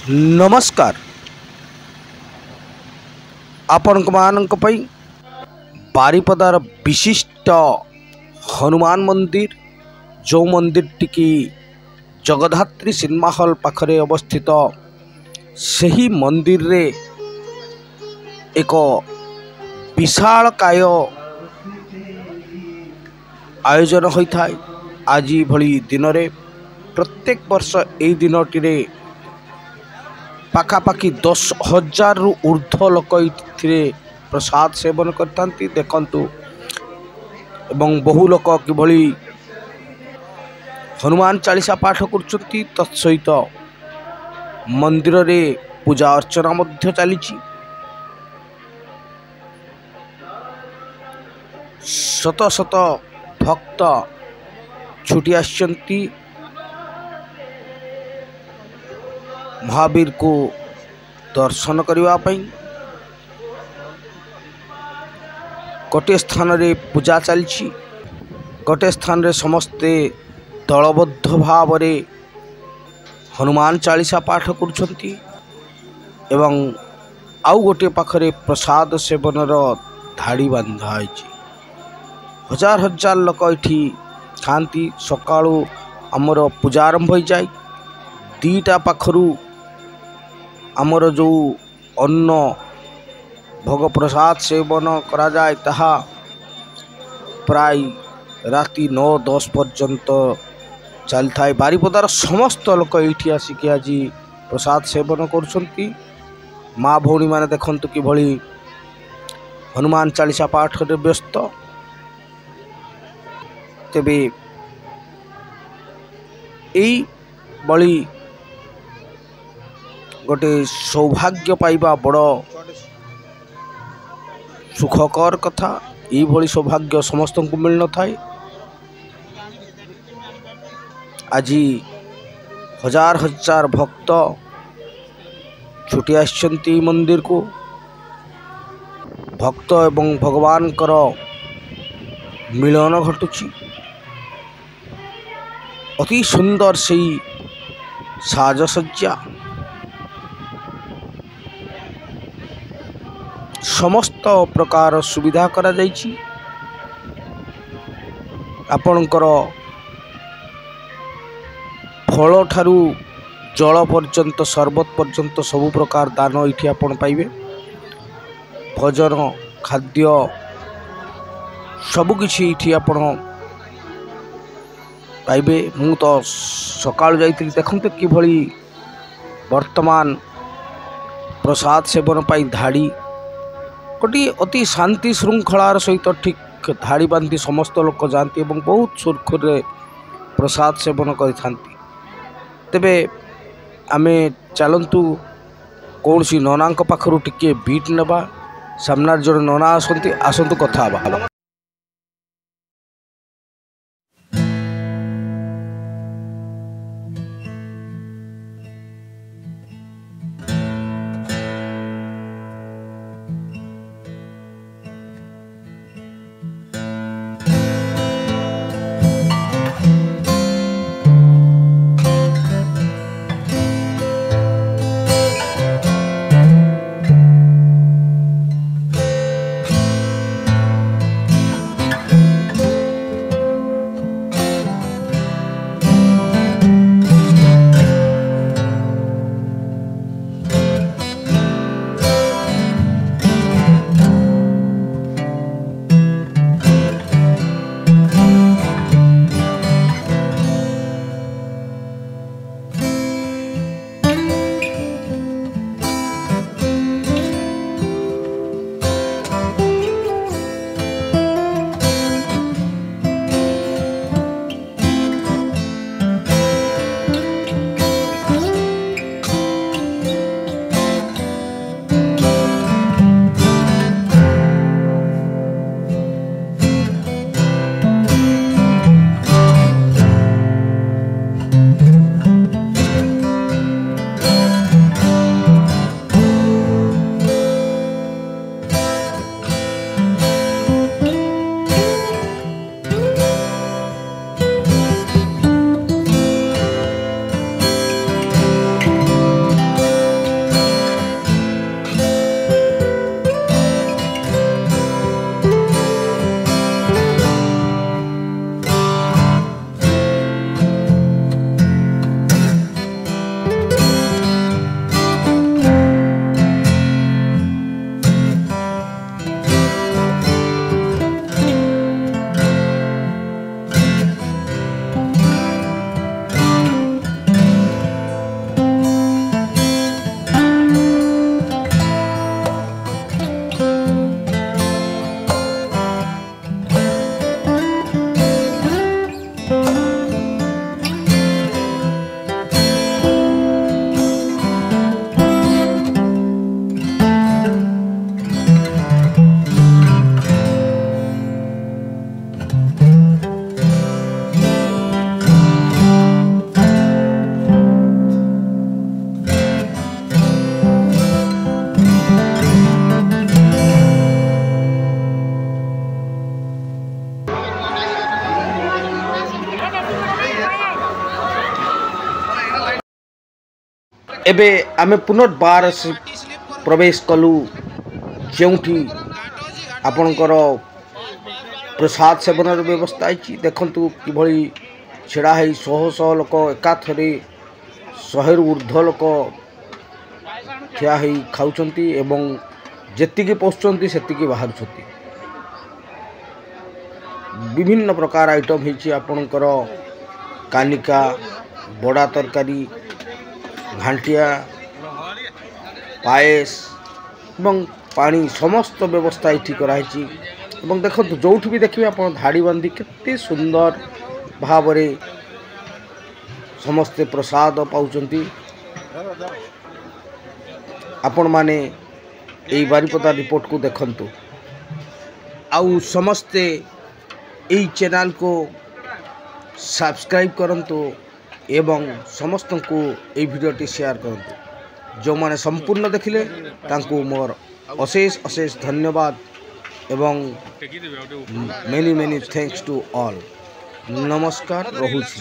नमस्कार आपण मानक पई बारिपदार विशिष्ट हनुमान मंदिर जो मंदिर टिकी जगधात्री सिनेमा हॉल पाखरे अवस्थित सही मंदिर रे एक विशाल काय आयोजन होता है। आज भली दिन रे प्रत्येक वर्ष यही दिनटी रे पाखापाखि 10,000 रु ऊर्ध्व लोक ये प्रसाद सेवन करता देखु एवं बहु लोक किभली हनुमान चालीसा पाठ कर तत्सहित मंदिर रे पूजा अर्चना मध्य चली शत शत भक्त छुटी आसचंती महावीर को दर्शन करने गोटे स्थान रे पूजा चलछि गोटे स्थान रे समस्ते दलबद्ध भाव रे हनुमान चालीसा पाठ करुछंती एवं आउ गोटे पाखरे प्रसाद सेवनर धाड़ी बांधा है। हजार हजार लोक ये खाती सकाळु आमर पूजा आरंभ हो जाए दीटा पाखरु आमर जो अन्न भोग प्रसाद सेवन करा जाए ताहा प्राय राति 9-10 पर्यंत चल थाए। बारिपदार समस्त लोक ये आसिक आज प्रसाद सेवन करुछंती। माँ भौणी माने देखंतु कि भली हनुमान चालीसा पाठ रे व्यस्त। तेबे एई बड़ी गोटे सौभाग्य पाइबा बड़ सुखकर कथा। ये भली सौभाग्य समस्त को मिल न थाए। आज हजार हजार भक्त छुटी आसचंती मंदिर को। भक्त एवं भगवान कर मिलन घटुची। अति सुंदर से साजसज्जा समस्त प्रकार सुविधा करा जाइछि। आपणकर फल ठारू जल पर्यंत सर्बत पर्यंत सबु प्रकार दान ये आपण पाइबे। भोजन खाद्य सबकिछि ये आपण पाइबे। मु तो सकाळ जाइति देखंते कि भली वर्तमान प्रसाद सेवन पाई धाड़ी गोटे अति शांति श्रृंखलार सहित ठीक धाड़ी बांधि समस्त लोक जाती और बहुत सुरखुर प्रसाद सेवन करथांती। तेबे आमे चलंतु कौन सी नना पाखरु टिके बीट नेबा। सामनार जड़े नना आसंती आसंतु कथा हबा। एबे आमे पुनर्बार प्रवेश कलु जेउठी आपणकर प्रसाद सेवन व्यवस्था है। देखु कि छिड़ा है शह शह लोक एकाथरे 100 ऊर्ध्व लोक ठिया है खाऊंती एवं जेतिकी पोषुंट सेतिकी बाहर विभिन्न प्रकार आइटम होती आपणकर कानिका बड़ा तरकारी घांटिया पायस एवं पानी समस्त व्यवस्था ये कराई। देखो जो भी देखिए आप धाड़ी बांधी केते सुंदर भाव समस्ते प्रसाद पाउचंती। आपण माने यही बारिपदा रिपोर्ट को देखंतु आउ समस्ते यही चैनल को सब्सक्राइब करंतु एवं समस्त को यही वीडियोटी शेयर करंतु। जो माने संपूर्ण देखिले तांको मोर अशेष अशेष धन्यवाद एवं many many thanks to all. नमस्कार रहुछि।